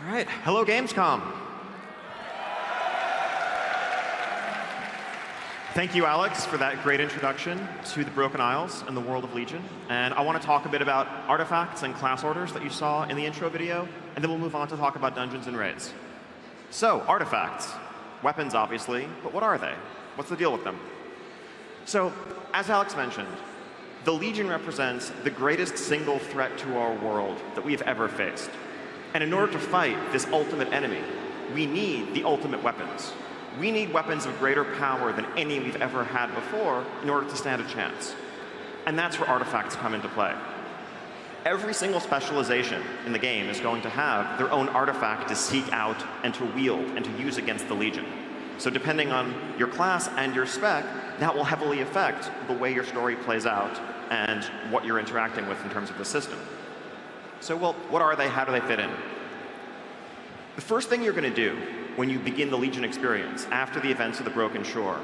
All right, hello Gamescom. Thank you, Alex, for that great introduction to the Broken Isles and the world of Legion. And I want to talk a bit about artifacts and class orders that you saw in the intro video, and then we'll move on to talk about dungeons and raids. So, artifacts. Weapons, obviously, but what are they? What's the deal with them? So, as Alex mentioned, the Legion represents the greatest single threat to our world that we have ever faced. And in order to fight this ultimate enemy, we need the ultimate weapons. We need weapons of greater power than any we've ever had before in order to stand a chance. And that's where artifacts come into play. Every single specialization in the game is going to have their own artifact to seek out and to wield and to use against the Legion. So depending on your class and your spec, that will heavily affect the way your story plays out and what you're interacting with in terms of the system. So, well, what are they? How do they fit in? The first thing you're going to do when you begin the Legion experience after the events of the Broken Shore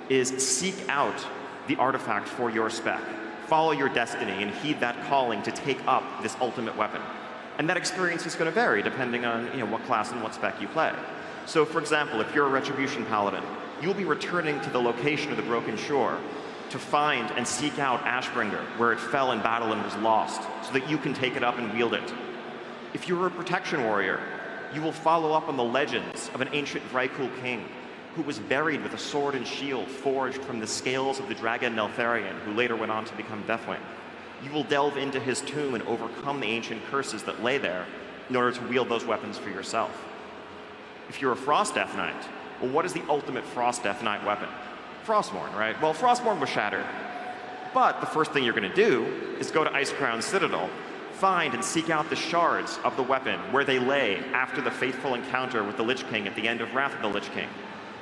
is seek out the artifact for your spec. Follow your destiny and heed that calling to take up this ultimate weapon. And that experience is going to vary depending on what class and what spec you play. So, for example, if you're a Retribution Paladin, you'll be returning to the location of the Broken Shore to find and seek out Ashbringer, where it fell in battle and was lost, so that you can take it up and wield it. If you're a Protection Warrior, you will follow up on the legends of an ancient Vrykul king who was buried with a sword and shield forged from the scales of the dragon Neltharion, who later went on to become Deathwing. You will delve into his tomb and overcome the ancient curses that lay there in order to wield those weapons for yourself. If you're a Frost Death Knight, well, what is the ultimate Frost Death Knight weapon? Frostmourne, right? Well, Frostmourne was shattered. But the first thing you're going to do is go to Icecrown Citadel, find and seek out the shards of the weapon where they lay after the fateful encounter with the Lich King at the end of Wrath of the Lich King.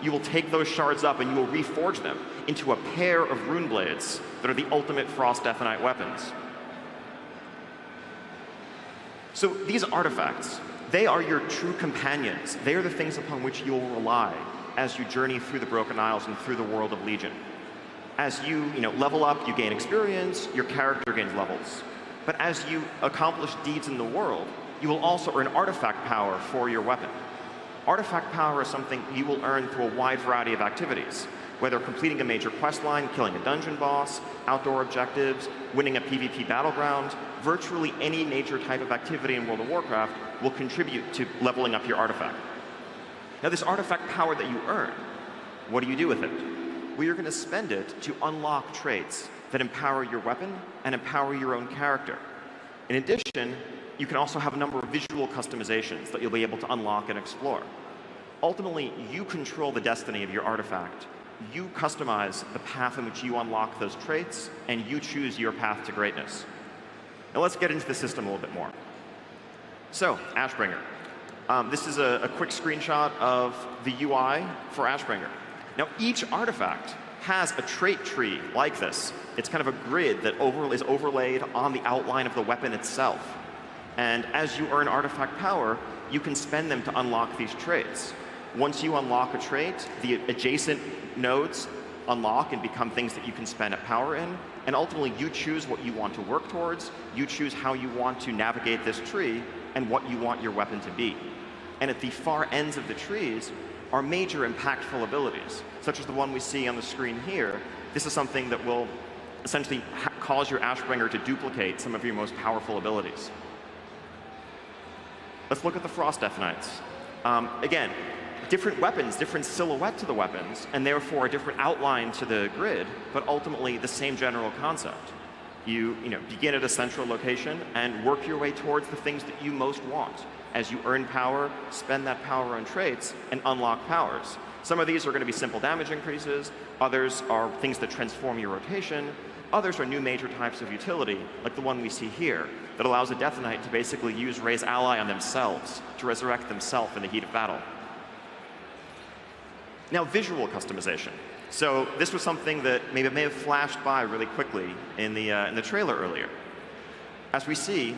You will take those shards up and you will reforge them into a pair of rune blades that are the ultimate Frost Death Knight weapons. So these artifacts, they are your true companions. They are the things upon which you will rely as you journey through the Broken Isles and through the world of Legion. As you level up, you gain experience, your character gains levels. But as you accomplish deeds in the world, you will also earn artifact power for your weapon. Artifact power is something you will earn through a wide variety of activities, whether completing a major quest line, killing a dungeon boss, outdoor objectives, winning a PvP battleground. Virtually any major type of activity in World of Warcraft will contribute to leveling up your artifact. Now, this artifact power that you earn, what do you do with it? Well, you're going to spend it to unlock traits that empower your weapon and empower your own character. In addition, you can also have a number of visual customizations that you'll be able to unlock and explore. Ultimately, you control the destiny of your artifact. You customize the path in which you unlock those traits, and you choose your path to greatness. Now, let's get into the system a little bit more. So, Ashbringer. This is a quick screenshot of the UI for Ashbringer. Now, each artifact has a trait tree like this. It's kind of a grid that is overlaid on the outline of the weapon itself. And as you earn artifact power, you can spend them to unlock these traits. Once you unlock a trait, the adjacent nodes unlock and become things that you can spend power in. And ultimately, you choose what you want to work towards. You choose how you want to navigate this tree and what you want your weapon to be. And at the far ends of the trees are major impactful abilities, such as the one we see on the screen here. This is something that will essentially cause your Ashbringer to duplicate some of your most powerful abilities. Let's look at the Frost Death Knights. Again, different weapons, different silhouette to the weapons, and therefore a different outline to the grid, but ultimately the same general concept. You begin at a central location and work your way towards the things that you most want. As you earn power, spend that power on traits, and unlock powers. Some of these are going to be simple damage increases. Others are things that transform your rotation. Others are new major types of utility, like the one we see here, that allows a Death Knight to basically use Raise Ally on themselves to resurrect themselves in the heat of battle. Now, visual customization. So this was something that may have flashed by really quickly in the trailer earlier. As we see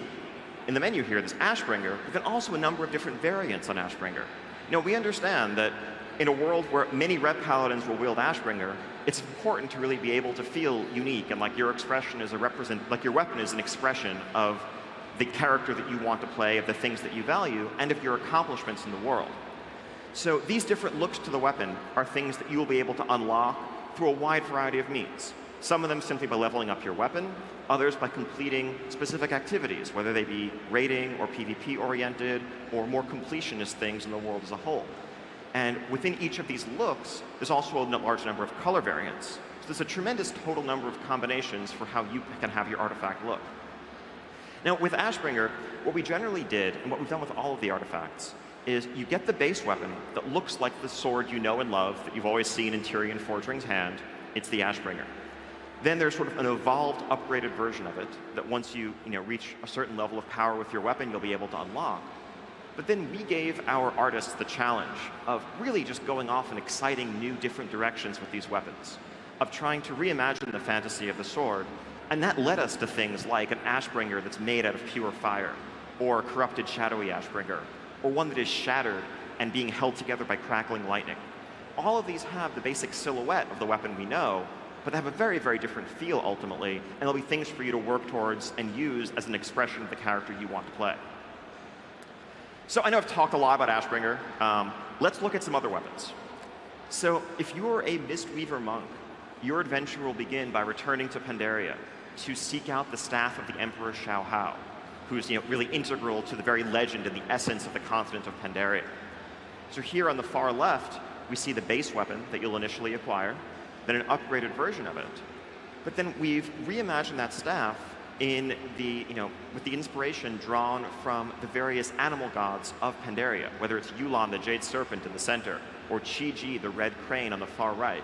in the menu here, this Ashbringer, but then also a number of different variants on Ashbringer. We understand that in a world where many Red Paladins will wield Ashbringer, it's important to really be able to feel unique and like your expression is like your weapon is an expression of the character that you want to play, of the things that you value, and of your accomplishments in the world. So these different looks to the weapon are things that you will be able to unlock through a wide variety of means. Some of them simply by leveling up your weapon, others by completing specific activities, whether they be raiding or PvP oriented or more completionist things in the world as a whole. And within each of these looks, there's also a large number of color variants. So there's a tremendous total number of combinations for how you can have your artifact look. Now with Ashbringer, what we generally did, and what we've done with all of the artifacts, is you get the base weapon that looks like the sword you know and love that you've always seen in Tyrion Forgering's hand. It's the Ashbringer. Then there's sort of an evolved, upgraded version of it that once you reach a certain level of power with your weapon, you'll be able to unlock. But then we gave our artists the challenge of really just going off in exciting new different directions with these weapons, of trying to reimagine the fantasy of the sword, and that led us to things like an Ashbringer that's made out of pure fire, or a corrupted shadowy Ashbringer, or one that is shattered and being held together by crackling lightning. All of these have the basic silhouette of the weapon we know, but they have a very, very different feel ultimately, and there'll be things for you to work towards and use as an expression of the character you want to play. So I know I've talked a lot about Ashbringer. Let's look at some other weapons. So if you're a Mistweaver monk, your adventure will begin by returning to Pandaria to seek out the staff of the Emperor Xiao Hao, who's really integral to the very legend and the essence of the continent of Pandaria. So here on the far left, we see the base weapon that you'll initially acquire, then an upgraded version of it. But then we've reimagined that staff in the, with the inspiration drawn from the various animal gods of Pandaria, whether it's Yulan, the jade serpent in the center, or Chi-Ji, the red crane on the far right,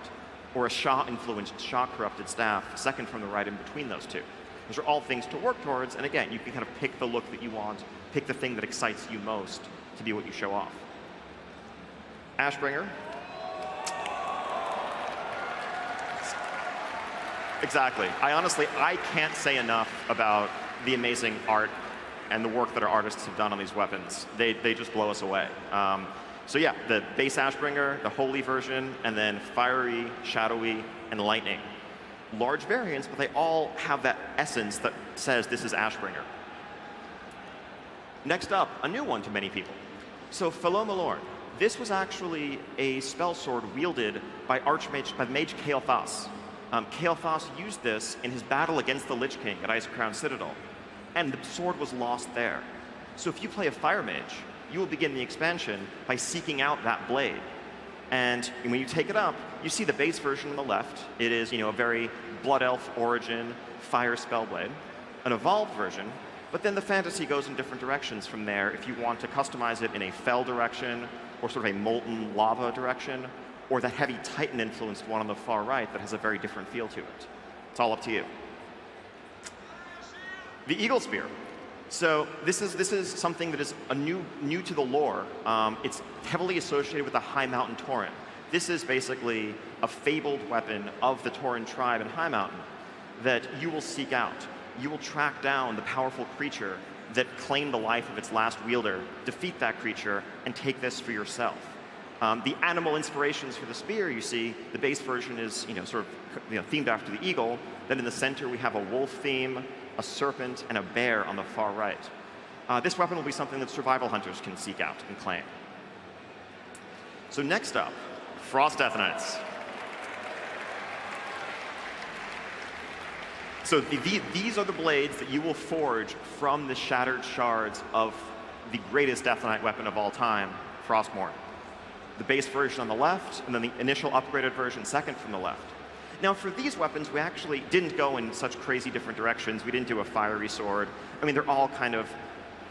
or a Sha-influenced, Sha-corrupted staff, second from the right in between those two. Those are all things to work towards, and again, you can kind of pick the look that you want, pick the thing that excites you most to be what you show off. Ashbringer. Exactly. I can't say enough about the amazing art and the work that our artists have done on these weapons. They just blow us away. So yeah, the base Ashbringer, the holy version, and then fiery, shadowy, and lightning. Large variants, but they all have that essence that says this is Ashbringer. Next up, a new one to many people. So Fellow Malorn. This was actually a spell sword wielded by the mage Kael'thas. Kael'thas used this in his battle against the Lich King at Icecrown Citadel, and the sword was lost there. So if you play a Fire Mage, you will begin the expansion by seeking out that blade. And when you take it up, you see the base version on the left. It is a very Blood Elf origin fire spell blade, an evolved version, but then the fantasy goes in different directions from there if you want to customize it in a Fel direction, or sort of a molten lava direction, or that heavy Titan-influenced one on the far right that has a very different feel to it. It's all up to you. The Eagle Spear. So this is something that is new to the lore. It's heavily associated with the High Mountain Tauren. This is basically a fabled weapon of the Tauren tribe in High Mountain that you will seek out. You will track down the powerful creature that claimed the life of its last wielder, defeat that creature, and take this for yourself. The animal inspirations for the spear, you see, the base version is sort of themed after the eagle. Then in the center we have a wolf theme, a serpent, and a bear on the far right. This weapon will be something that survival hunters can seek out and claim. So next up, Frost Death Knights. So these are the blades that you will forge from the shattered shards of the greatest Death Knight weapon of all time, Frostmourne. The base version on the left, and then the initial upgraded version second from the left. Now for these weapons, we actually didn't go in such crazy different directions. We didn't do a fiery sword. I mean, they're all kind of,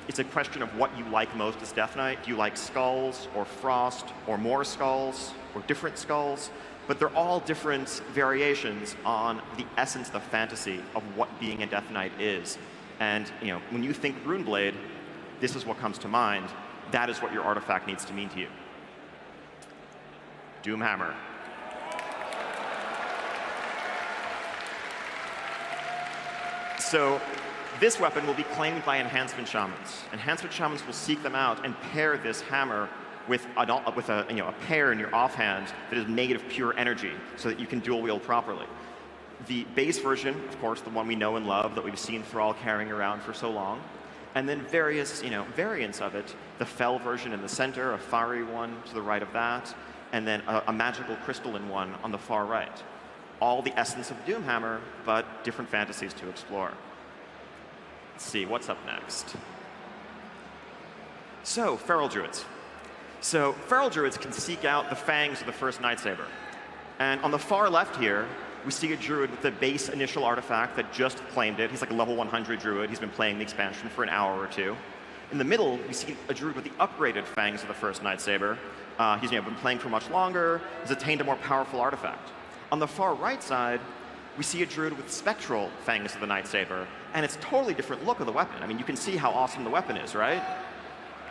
it's a question of what you like most as Death Knight. Do you like skulls, or frost, or more skulls, or different skulls? But they're all different variations on the essence, the fantasy of what being a Death Knight is. And when you think Runeblade, this is what comes to mind. That is what your artifact needs to mean to you. Doomhammer. So this weapon will be claimed by Enhancement Shamans. Enhancement Shamans will seek them out and pair this hammer with a pair in your offhand that is made of pure energy so that you can dual wield properly. The base version, of course, the one we know and love that we've seen Thrall carrying around for so long, and then various variants of it. The fell version in the center, a fiery one to the right of that, and then a magical crystalline one on the far right. All the essence of Doomhammer, but different fantasies to explore. Let's see, what's up next? So, Feral Druids. So, Feral Druids can seek out the fangs of the first Nightsaber. And on the far left here, we see a Druid with the base initial artifact that just claimed it. He's like a level 100 Druid. He's been playing the expansion for an hour or two. In the middle, we see a Druid with the upgraded fangs of the first Nightsaber. He's been playing for much longer. He's attained a more powerful artifact. On the far right side, we see a Druid with spectral fangs of the Nightsaber, and it's a totally different look of the weapon. I mean, you can see how awesome the weapon is, right?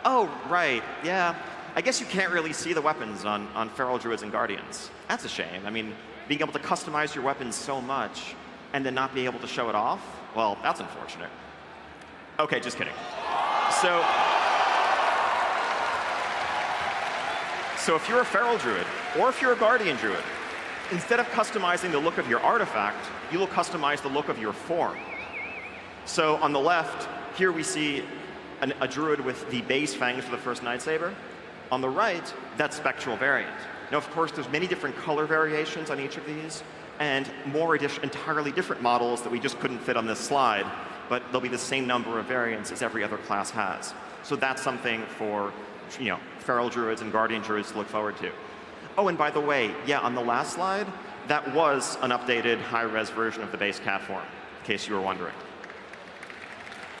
Oh, right, yeah. I guess you can't really see the weapons on Feral Druids and Guardians. That's a shame. I mean, being able to customize your weapons so much and then not be able to show it off, well, that's unfortunate. Okay, just kidding. So if you're a Feral Druid, or if you're a Guardian Druid, instead of customizing the look of your artifact, you will customize the look of your form. So on the left, here we see a Druid with the base fangs for the first Nightsaber. On the right, that spectral variant. Now, of course, there's many different color variations on each of these, and more entirely different models that we just couldn't fit on this slide, but there'll be the same number of variants as every other class has. So that's something for Feral Druids and Guardian Druids to look forward to. Oh, and by the way, yeah, on the last slide, that was an updated high-res version of the base cat form, in case you were wondering.